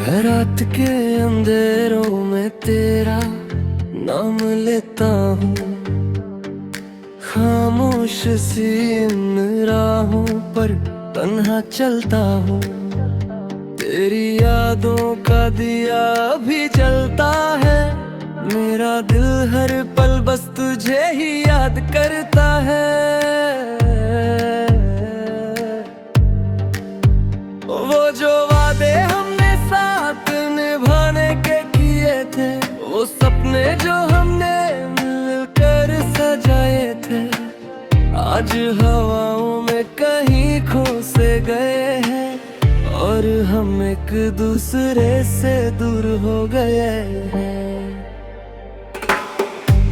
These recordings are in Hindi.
रात के अंधेरों में तेरा नाम लेता हूँ, खामोश सी इन राहों पर तन्हा चलता हूँ। तेरी यादों का दिया भी जलता है, मेरा दिल हर पल बस तुझे ही याद करता है। वो जो वादे हमने साथ निभाने के किए थे, वो सपने जो हमने मिलकर सजाए थे, आज हवाओं में कहीं खो से गए हैं और हम एक दूसरे से दूर हो गए हैं।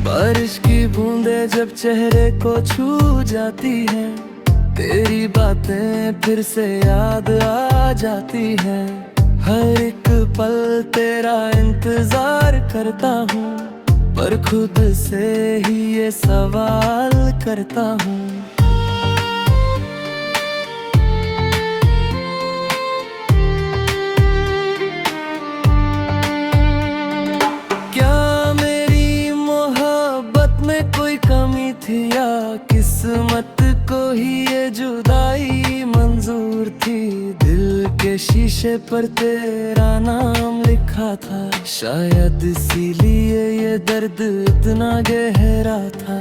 बारिश की बूंदें जब चेहरे को छू जाती हैं, तेरी बातें फिर से याद आ जाती हैं। हर एक पल तेरा इंतजार करता हूँ, पर खुद से ही ये सवाल करता हूँ। क्या मेरी मोहब्बत में कोई कमी थी, या किस्मत को ही ये जुदाई मंजूर थी। दिल के शीशे पर तेरा नाम लिखा था, शायद इसीलिए ये दर्द इतना गहरा था।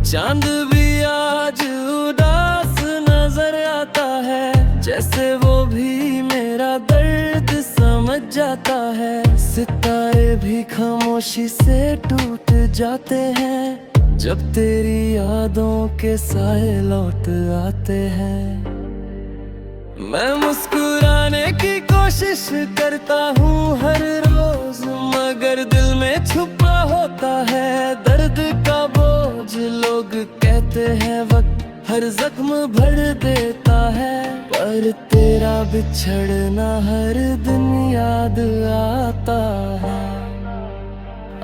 चांद भी आज उदास नजर आता है, जैसे वो भी मेरा दर्द समझ जाता है। सितारे भी खामोशी से टूट जाते हैं, जब तेरी यादों के साए लौट आते हैं। मैं मुस्कुराने की कोशिश करता हूँ हर रोज, मगर दिल में छुपा होता है दर्द का बोझ। लोग कहते हैं वक्त हर जख्म भर देता है, पर तेरा बिछड़ना हर दिन याद आता है।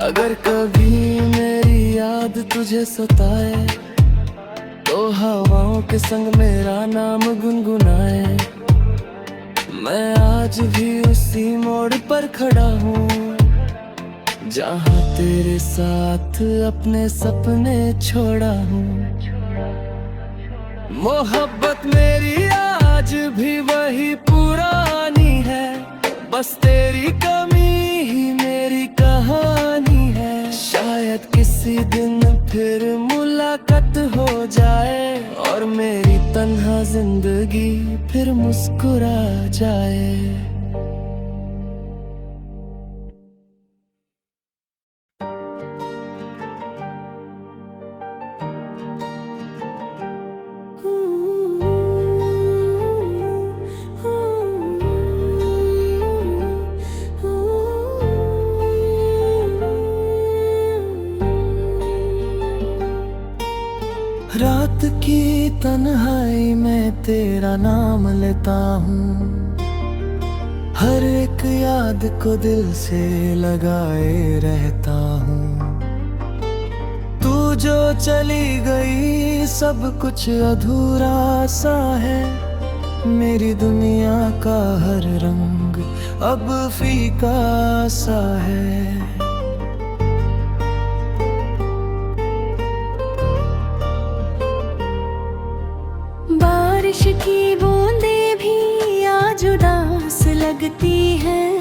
अगर कभी मेरी याद तुझे सताए, तो हवाओं के संग मेरा नाम गुनगुनाए। मैं आज भी उसी मोड़ पर खड़ा हूँ, जहाँ तेरे साथ अपने सपने छोड़ा हूँ। मोहब्बत मेरी आज भी वही पुरानी है, बस तेरी कमी ही मेरी कहानी है। शायद किसी दिन फिर मुलाकात हो जाए, और मेरी तन्हा जिंदगी फिर मुस्कुरा जाए। रात की तन्हाई में तेरा नाम लेता हूँ, हर एक याद को दिल से लगाए रहता हूँ। तू जो चली गई सब कुछ अधूरा सा है, मेरी दुनिया का हर रंग अब फीका सा है। बारिश की बूंदें भी आज उदास लगती हैं,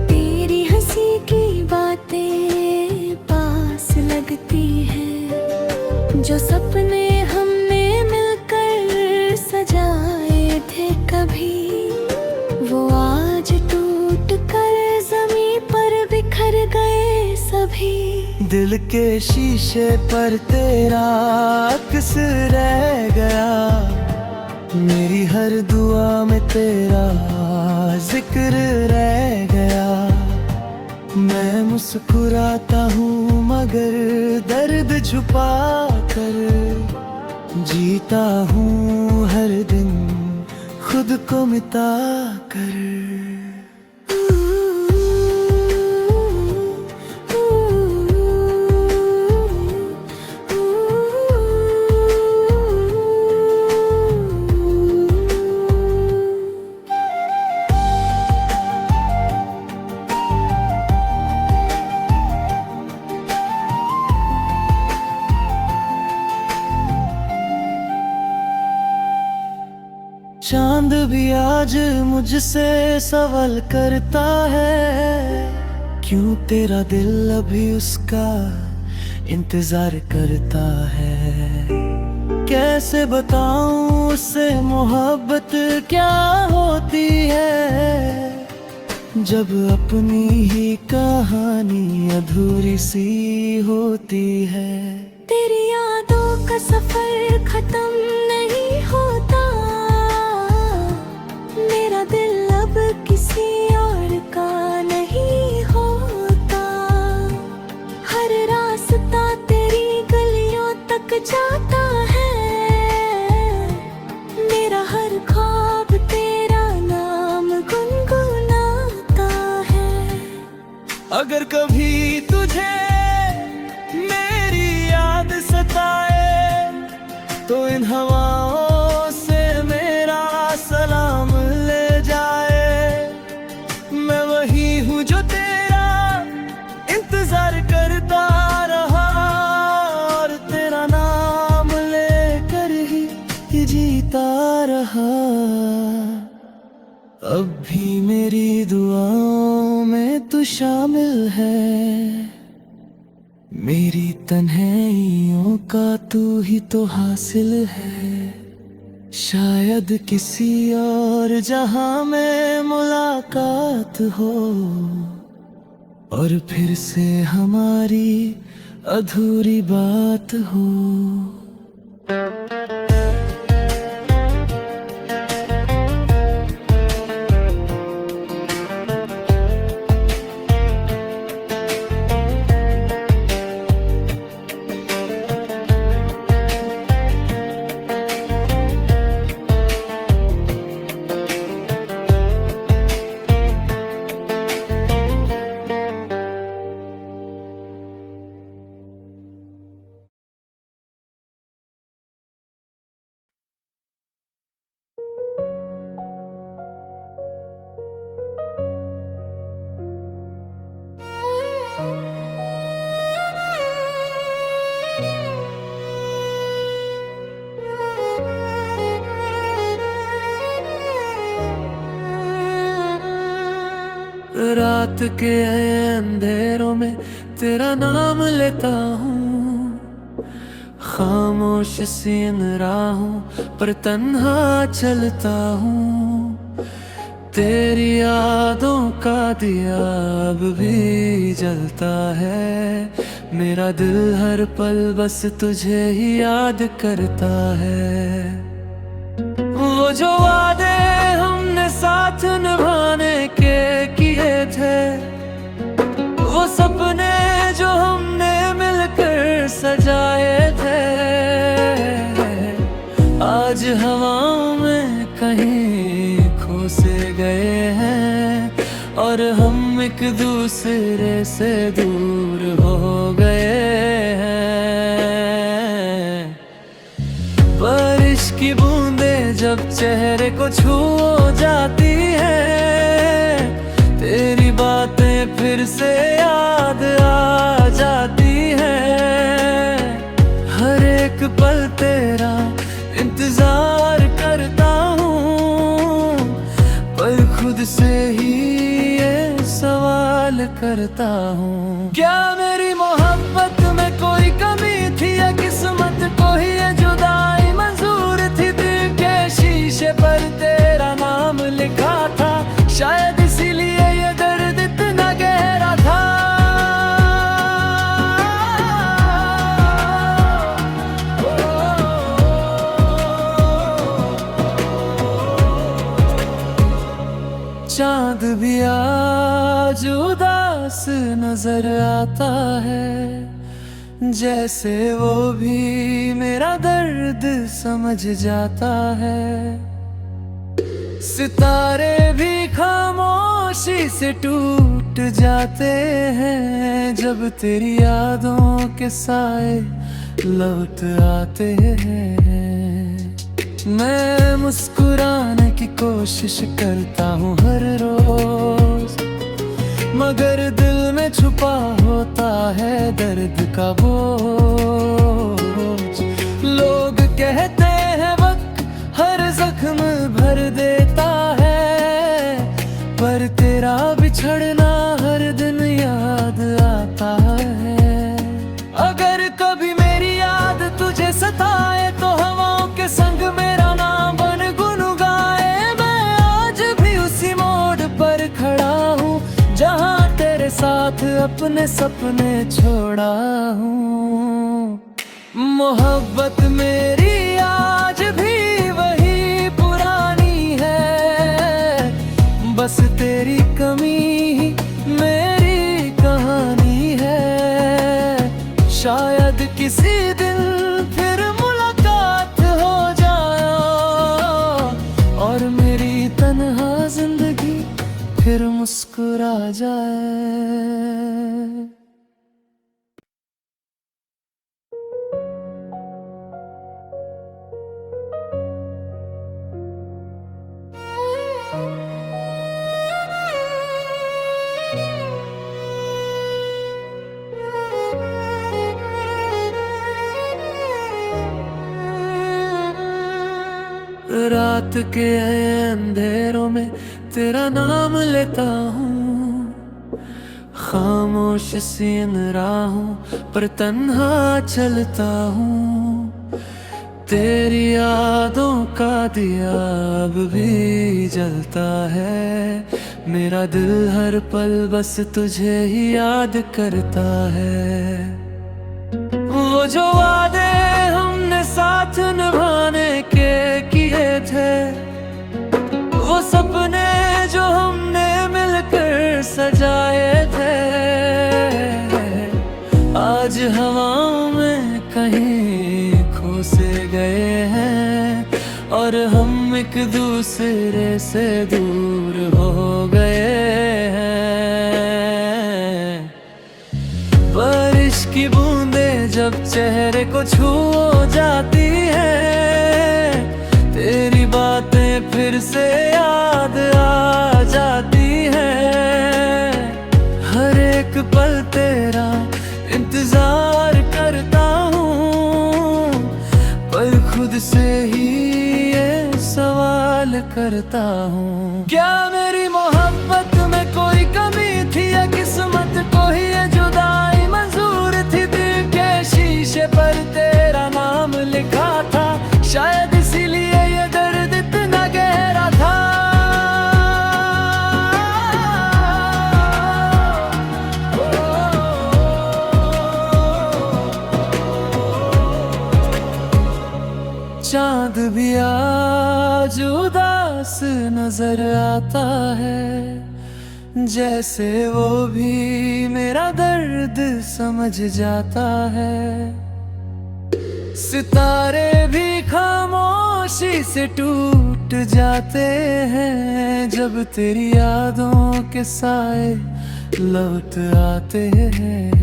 तेरी हंसी की बातें पास लगती हैं। जो सपने हमने मिलकर सजाए थे कभी, वो आज टूट कर ज़मीं पर बिखर गए सभी। दिल के शीशे पर तेरा अक्स रह गया, मेरी हर दुआ में तेरा जिक्र रह गया। मैं मुस्कुराता हूँ मगर दर्द छुपा कर, जीता हूँ हर दिन खुद को मिटा कर। चांद भी आज मुझसे सवाल करता है, क्यों तेरा दिल अभी उसका इंतजार करता है। कैसे बताऊं उससे मोहब्बत क्या होती है, जब अपनी ही कहानी अधूरी सी होती है। तेरी यादों का सफर खत्म नहीं होता, मेरा दिल अब किसी और का नहीं होता। हर रास्ता तेरी गलियों तक जाता है, मेरा हर ख्वाब तेरा नाम गुनगुनाता है। अगर कभी तुझे मेरी याद सताए, तो इन हवाओं से मेरा सलाम ले जाए। मैं वही हूँ जो तेरा इंतजार करता रहा, और तेरा नाम लेकर ही जीता रहा। अब भी मेरी दुआओं में तू शामिल है, मेरी तन्हाइयों का तू ही तो हासिल है। शायद किसी और जहां में मुलाकात हो, और फिर से हमारी अधूरी बात हो। रात के अंधेरों में तेरा नाम लेता हूँ, खामोश सी इन राहों पर तन्हा चलता हूँ। तेरी यादों का दिया अब भी जलता है, मेरा दिल हर पल बस तुझे ही याद करता है। वो जो वादे हमने साथ निभाने के किए थे, वो सपने जो हमने मिलकर सजाए थे, आज हवाओं में कहीं खो से गए हैं, और हम एक दूसरे से दूर हो गए हैं। बारिश की बूंदें जब चेहरे को छू जाती है, तेरी बातें फिर से याद आ जाती है। हर एक पल तेरा इंतजार करता हूँ, पर खुद से ही ये सवाल करता हूँ, क्या मेरी मोहब्बत में कोई कमी थी, या किस्मत को ही ये जुदाई मंजूर थी। दिल के शीशे पर तेरा नाम लिखा था, शायद इसीलिए ये दर्द इतना गहरा था। चांद भी आज उदास नजर आता है, जैसे वो भी मेरा दर्द समझ जाता है। सितारे भी खामोशी से टूट जाते हैं, जब तेरी यादों के साए लौट आते हैं। मैं मुस्कुराने की कोशिश करता हूँ हर रोज, मगर दिल में छुपा होता है दर्द का बोझ। लोग कहते हैं वक्त हर जख्म भर अपने सपने छोड़ा हूँ। मोहब्बत मेरी आज भी वही पुरानी है, बस तेरी कमी ही मेरी कहानी है। शायद किसी दिन फिर मुलाकात हो जाए और मेरी तन्हा जिंदगी फिर मुस्कुरा जाए। रात के अंधेरों में तेरा नाम लेता हूँ, खामोश सी इन राहों पर तन्हा चलता हूँ। तेरी यादों का दिया अब भी जलता है, मेरा दिल हर पल बस तुझे ही याद करता है। वो जो वादे हमने साथ निभाने के किए थे, वो सपने जो हमने मिलकर सजाए थे, आज हवाओं में कहीं खो से गए हैं और हम एक दूसरे से दूर हो गए हैं। बारिश की बूंदें जब चेहरे को छू जाती है, तेरी बातें फिर से याद आ जाती है। हर एक पल तेरा इंतजार करता हूँ, पर खुद से ही ये सवाल करता हूँ, क्या मेरी मोहब्बत में कोई कमी थी या किस्मत को ही ये जुदाई मंजूर थी। दिल के शीशे पर तेरा नाम लिखा था, शायद इसीलिए ये दर्द इतना गहरा था। चांद भी आज उदास नजर आता है, जैसे वो भी मेरा दर्द समझ जाता है। सितारे भी खामोशी से टूट जाते हैं, जब तेरी यादों के साए लौट आते हैं।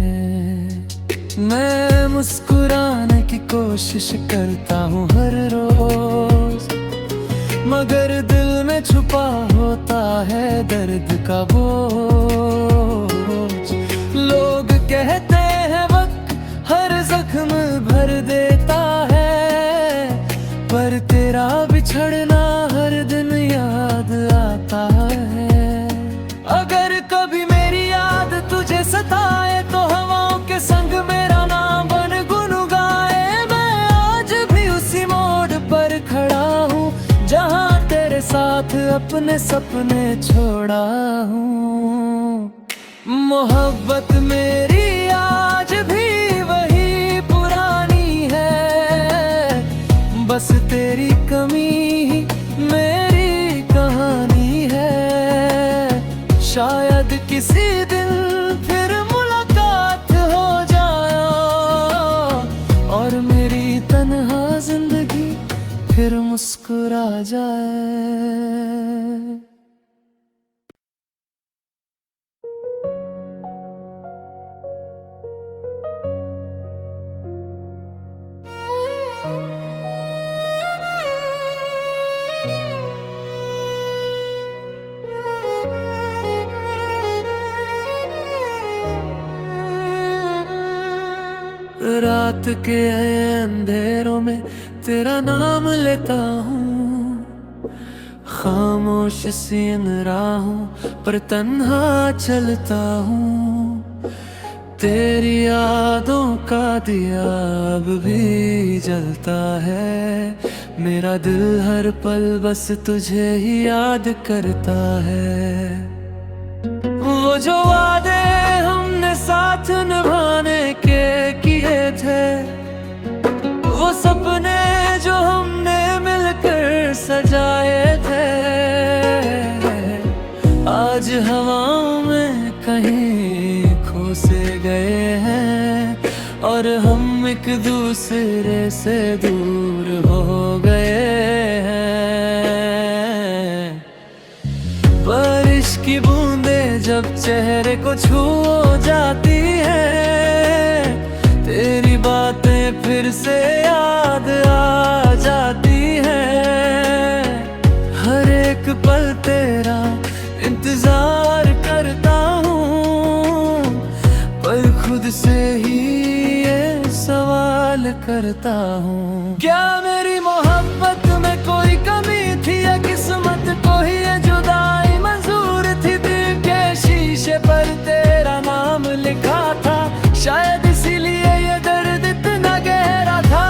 मैं मुस्कुराने की कोशिश करता हूँ हर रोज, मगर दिल में छुपा होता है दर्द का बोझ। लोग कहते हैं वक्त हर जख्म भर देता है, पर तेरा बिछड़ना हर दिन याद आता है। अगर कभी मेरी याद तुझे सताए तो हवाओं के संग मेरा नाम बन गुनगुनाए। मैं आज भी उसी मोड़ पर खड़ा हूँ, जहाँ तेरे साथ अपने सपने छोड़ा हूँ। मोहब्बत मेरी आज भी वही पुरानी है, बस तेरी कमी ही मेरी कहानी है। शायद किसी दिन फिर मुलाकात हो जाए और मेरी तन्हा जिंदगी फिर मुस्कुरा जाए। रात के अंधेरों में तेरा नाम लेता हूँ, खामोश सी इन राहों पर तन्हा चलता हूँ। तेरी यादों का दिया अब भी जलता है, मेरा दिल हर पल बस तुझे ही याद करता है। वो जो वादे हमने हमने साथ निभाने के किए थे, वो सपने जो हमने मिलकर सजाए थे, आज हवाओं में कहीं खो से गए हैं और हम एक दूसरे से दूर हो गए हैं। बारिश की बूंदें जब चेहरे को छू जाती हैं, तेरी बातें फिर से याद आ जाती हैं। हर एक पल तेरा इंतजार करता हूँ, पर खुद से ही ये सवाल करता हूँ, क्या मेरी मोहब्बत में कोई कमी थी या किस्मत को ही ये जुदाई मंजूर थी। दिल के शीशे पर तेरा नाम लिखा था, शायद इसीलिए ये दर्द इतना गहरा था।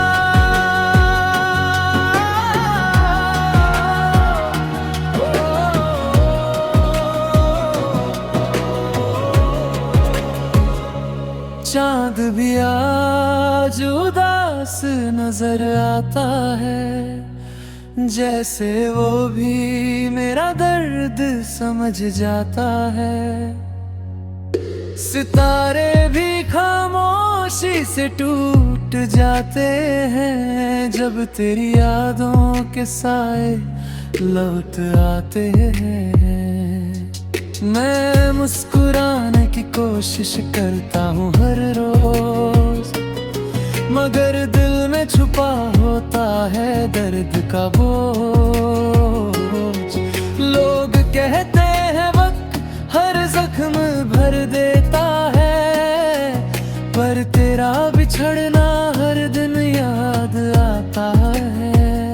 चांद भी आज उदास नजर आता है, जैसे वो भी मेरा दर्द समझ जाता है। सितारे भी खामोशी से टूट जाते हैं, जब तेरी यादों के साए लौट आते हैं। मैं मुस्कुराने की कोशिश करता हूँ हर रोज, मगर दिल में छुपा होता है दर्द का बोझ। लोग कहते हैं वक्त हर जख्म भर देता है, पर तेरा बिछड़ना हर दिन याद आता है।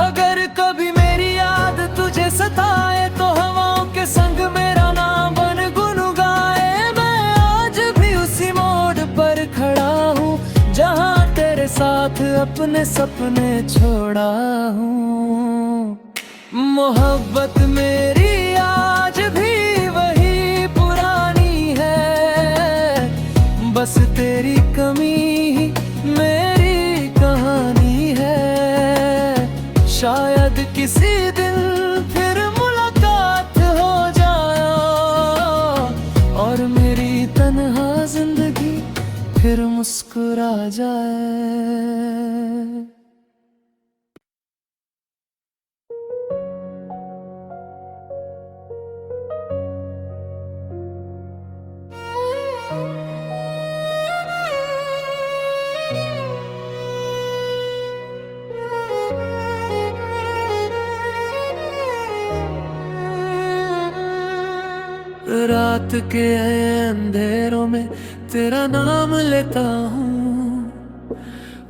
अगर कभी मेरी याद तुझे सताए तो हवाओं के संग मेरा नाम बन गुनगुनाए। मैं आज भी उसी मोड़ पर खड़ा हूँ, जहाँ तेरे साथ अपने सपने छोड़ा हूँ। मोहब्बत मेरी आज भी वही पुरानी है, बस तेरी कमी ही मेरी कहानी है। शायद किसी दिन फिर मुलाकात हो जाए और मेरी तन्हा जिंदगी फिर मुस्कुरा जाए। रात के अंधेरों में तेरा नाम लेता हूँ,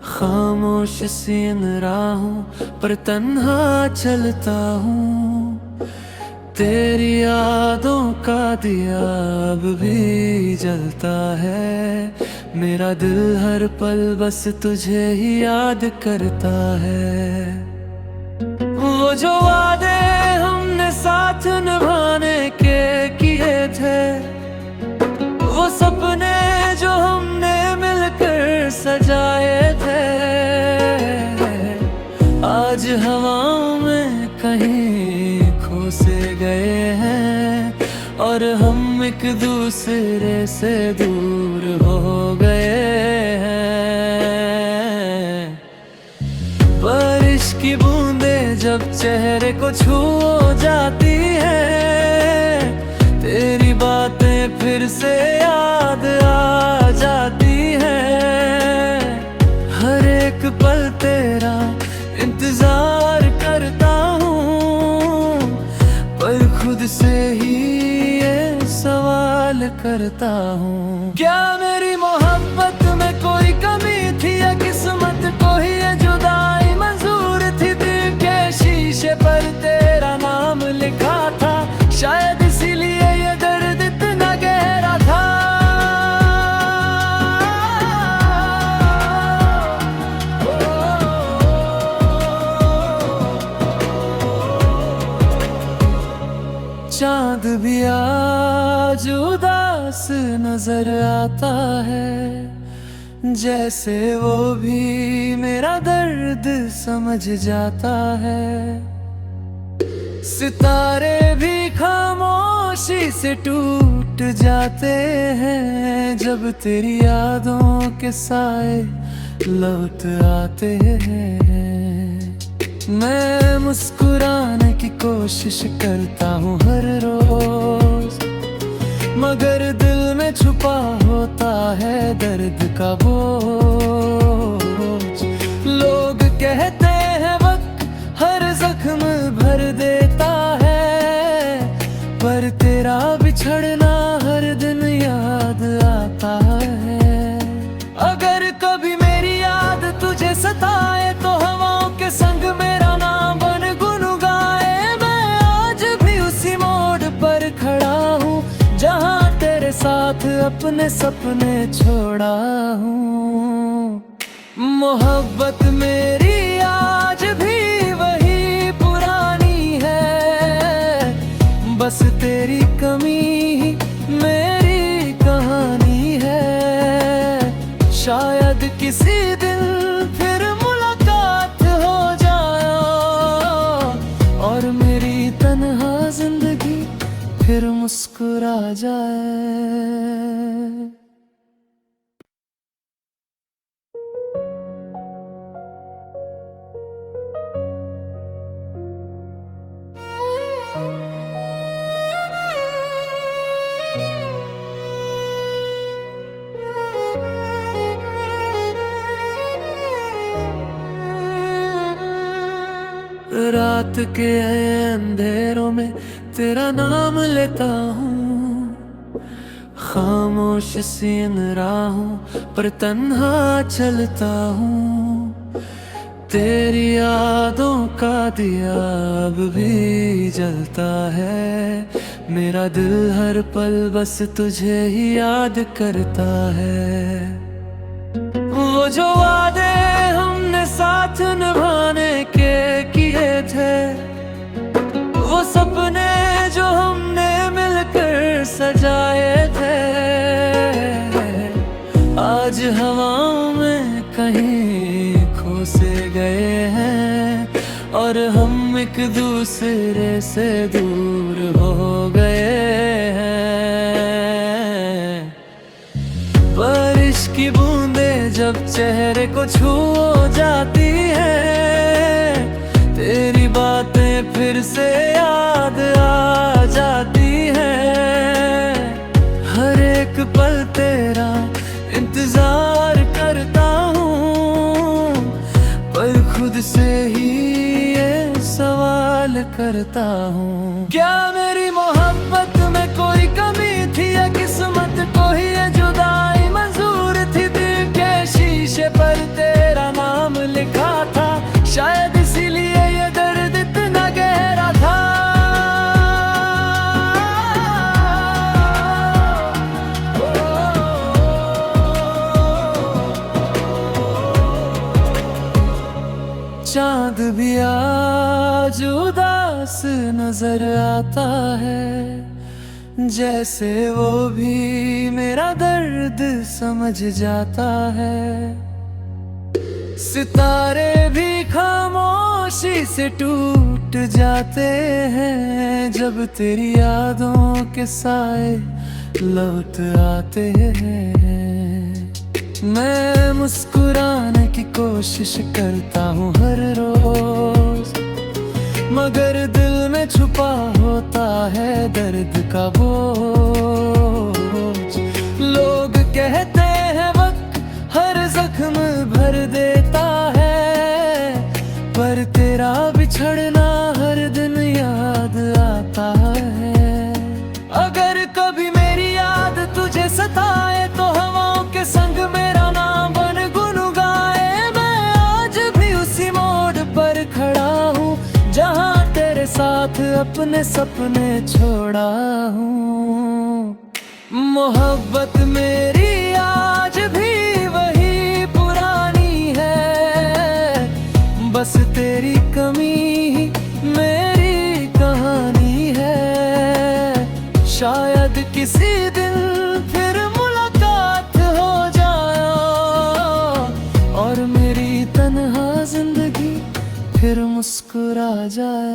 खामोश सी इन राहों पर तन्हा चलता हूँ। तेरी यादों का दिया अब भी जलता है, मेरा दिल हर पल बस तुझे ही याद करता है। वो जो वादे हमने साथ निभाने के किए थे, वो सपने जो हमने मिलकर सजाए थे, आज हवाओं में कहीं खो से गए हैं और हम एक दूसरे से दूर हो गए हैं। बारिश की बूंदें जब चेहरे को छू जाती हैं, तेरी बातें फिर से याद आ जाती हैं। हर एक पल तेरा इंतजार करता हूँ, पर खुद से ही ये सवाल करता हूँ, क्या मेरी मोहब्बत में कोई कमी थी या किस्मत को ही ये जुदाई मंजूर थी। दिल के शीशे पर तेरा नाम लिखा था, शायद इसीलिए ये दर्द इतना गहरा था। चांद भी आज उदास उदास नजर आता है, जैसे वो भी मेरा दर्द समझ जाता है। सितारे भी खामोशी से टूट जाते हैं, जब तेरी यादों के साए लौट आते हैं। मैं मुस्कुराने की कोशिश करता हूँ हर रोज, मगर दिल में छुपा होता है दर्द का बोझ। लोग कहते हैं वक्त हर जख्म भर देता है, पर तेरा बिछड़ना हर दिन याद आता है। अगर कभी मेरी याद तुझे सताए तो हवाओं के संग मेरा नाम बन गुनगुनाए। मैं आज भी उसी मोड़ पर खड़ा हूँ, जहाँ तेरे साथ अपने सपने छोड़ा हूँ। मोहब्बत मेरी आज भी वही पुरानी है, बस तेरी कमी ही मेरी कहानी है। शायद किसी दिन फिर मुलाकात हो जाए और मेरी तन्हा जिंदगी फिर मुस्कुरा जाए। रात के अंधेरों में तेरा नाम लेता हूँ, खामोश सी इन राहों पर तन्हा चलता हूँ। तेरी यादों का दिया अब भी जलता है, मेरा दिल हर पल बस तुझे ही याद करता है। वो जो वादे हमने साथ निभाने के किए थे, वो सपने जो हमने मिलकर सजाए थे, आज हवाओं में कहीं खो से गए हैं और हम एक दूसरे से दूर हो गए हैं। बारिश की बूंदें जब चेहरे को छू जाती हैं, तेरी बातें फिर से याद आ जाती हैं। हर एक पल तेरा इंतजार करता हूँ, पर खुद से ही ये सवाल करता हूँ, क्या मेरी मोहब्बत में कोई कमी थी या किस्मत को ही ये जुदाई मंजूर थी। दिल के शीशे पर तेरा नाम लिखा था, शायद इसीलिए ये दर्द इतना गहरा था। चांद भी आज उदास नजर आता है, जैसे वो भी मेरा दर्द समझ जाता है। सितारे भी खामोशी से टूट जाते हैं, जब तेरी यादों के साए लौट आते हैं। मैं मुस्कुराने की कोशिश करता हूँ हर रोज, मगर दिल में छुपा होता है दर्द का बोझ। लोग कहते हैं वक्त हर जख्म भर देता है, पर तेरा बिछड़ना हर दिन याद आता है। अगर कभी मेरी याद तुझे सताए तो हवाओं के संग मेरा नाम बन गुनगुनाए। मैं आज भी उसी मोड़ पर खड़ा हूँ, जहाँ तेरे साथ अपने सपने छोड़ा हूँ। मोहब्बत मेरी आज भी वही पुरानी है, बस तेरी कमी ही मेरी कहानी है। शायद किसी दिन फिर मुस्कुरा जाए।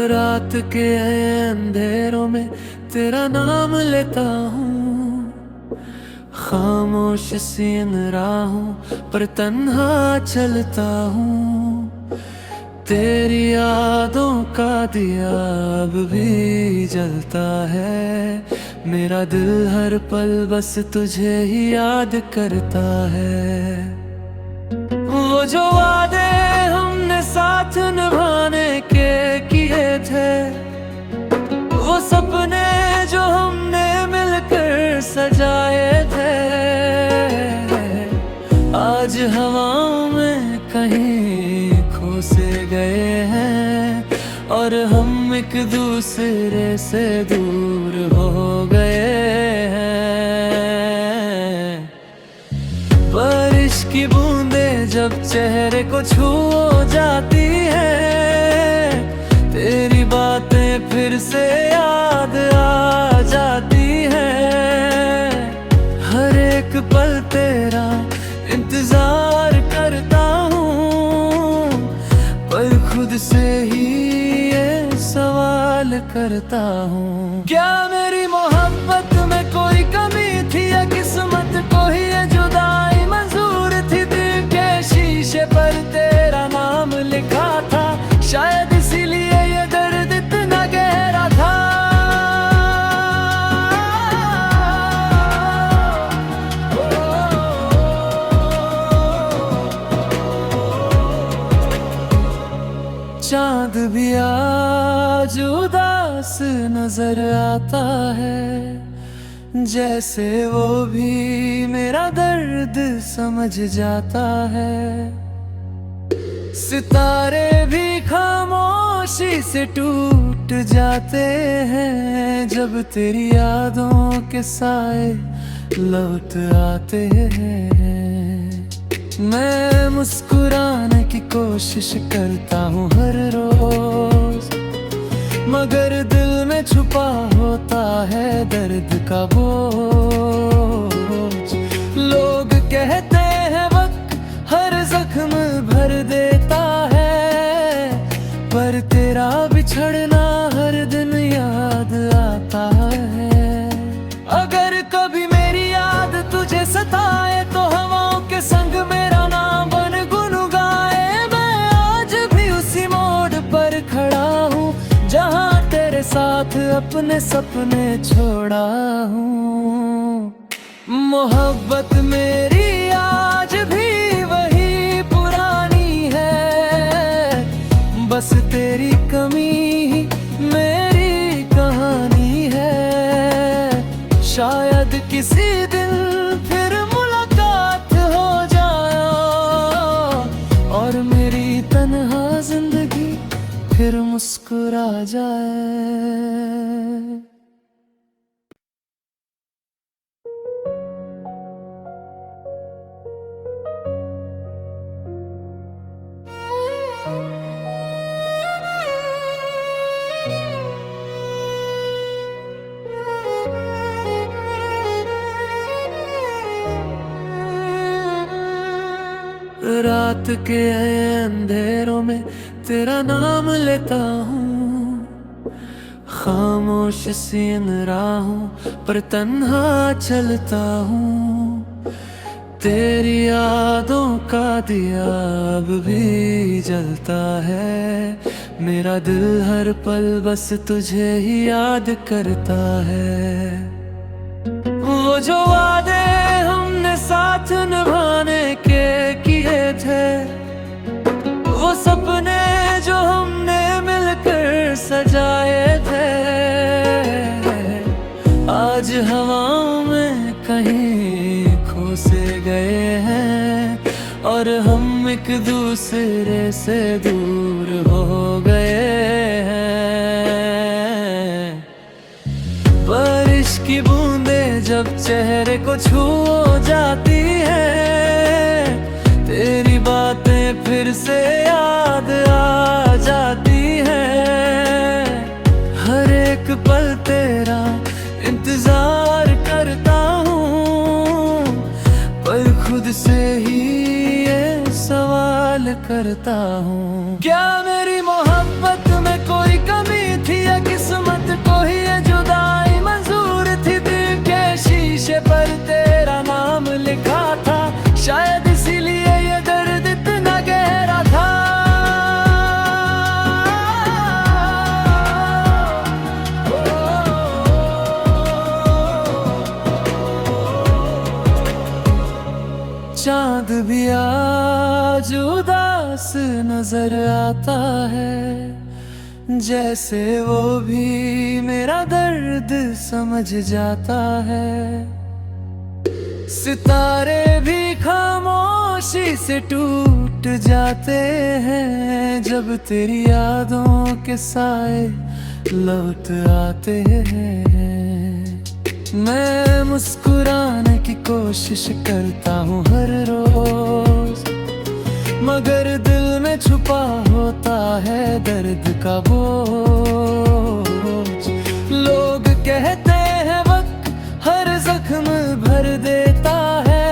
रात के अंधेरों में तेरा नाम लेता हूँ, खामोश सी इन राहों पर तन्हा चलता हूँ। तेरी यादों का दिया अब भी जलता है, मेरा दिल हर पल बस तुझे ही याद करता है। वो जो वादे हमने साथ निभाने के किए थे, वो सपने जो हमने मिलकर सजाए थे, आज हवाओं में कहीं खो से गए हैं और हम एक दूसरे से दूर हो गए हैं। बारिश की बूंदें जब चेहरे को छू जाती है, तेरी बातें फिर से याद आ जाती है। हर एक पल तेरा इंतजार करता हूँ, पर खुद से ही ये सवाल करता हूँ, क्या मेरी मोहब्बत में कोई कमी थी या किस्मत को ही ये जुदाई मंजूर थी। दिल के शीशे पर तेरा नाम लिखा था, शायद इसीलिए ये दर्द इतना गहरा था। चांद भी आज उदास नजर आता है, जैसे वो भी मेरा दर्द समझ जाता है। सितारे भी खामोशी से टूट जाते हैं, जब तेरी यादों के साए लौट आते हैं। मैं मुस्कुराने की कोशिश करता हूँ हर रोज, मगर दिल में छुपा होता है दर्द का बोझ। लोग कहते हैं वक्त हर जख्म भर देता है, पर तेरा बिछड़ना हर दिन याद आता है। अगर कभी मेरी याद तुझे सताए तो हवाओं के संग मेरा नाम बन गुनगुनाए। मैं आज भी उसी मोड़ पर खड़ा हूँ, जहाँ तेरे साथ अपने सपने छोड़ा हूँ। मोहब्बत मेरी आज भी वही पुरानी है, बस तेरी कमी ही मेरी कहानी है। शायद किसी दिन फिर मुलाकात हो जाए और मेरी तन्हा जिंदगी फिर मुस्कुरा जाए। रात के अंधेरों में तेरा नाम लेता हूँ, खामोश सी इन राहों पर तन्हा चलता हूँ। तेरी यादों का दिया अब भी जलता है, मेरा दिल हर पल बस तुझे ही याद करता है। वो जो वादे हमने साथ निभाने के किए थे, वो सपने जो हमने मिलकर सजाए थे, आज हवाओं में कहीं खो से गए हैं और हम एक दूसरे से दूर हो गए हैं। बारिश की जब चेहरे को छू जाती है, तेरी बातें फिर से याद आ जाती है। हर एक पल तेरा इंतजार करता हूँ, पर खुद से ही ये सवाल करता हूँ, क्या मेरी मोहब्बत में कोई कमी थी या किस्मत को ही ये जुदाई मंजूर थी। दिल के शीशे पर तेरा नाम लिखा था, शायद इसीलिए ये दर्द इतना गहरा था। चांद भी आज उदास नजर आता है, जैसे वो भी मेरा दर्द समझ जाता है। सितारे भी खामोशी से टूट जाते हैं, जब तेरी यादों के साए लौट आते हैं। मैं मुस्कुराने की कोशिश करता हूँ हर रोज, मगर दिल में छुपा होता है दर्द का बोझ। लोग कहते हैं वक्त हर जख्म भर देता है,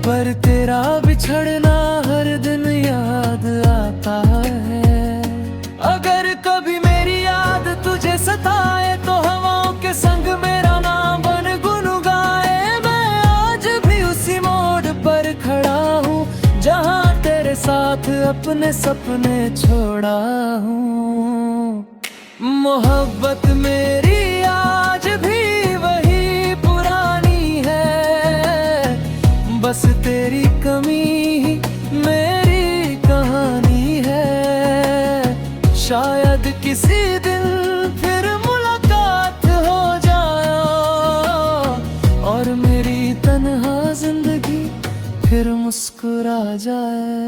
पर तेरा बिछड़ना हर दिन याद आता है। अगर कभी मेरी याद तुझे सताए तो हवाओं के संग मेरा नाम बन गुनगुनाए। मैं आज भी उसी मोड़ पर खड़ा हूँ, जहाँ तेरे साथ अपने सपने छोड़ा हूँ। मोहब्बत मेरी आज भी वही पुरानी है, बस तेरी कमी ही मेरी कहानी है। शायद किसी दिन फिर मुलाकात हो जाए और मेरी तन्हा जिंदगी फिर मुस्कुरा जाए।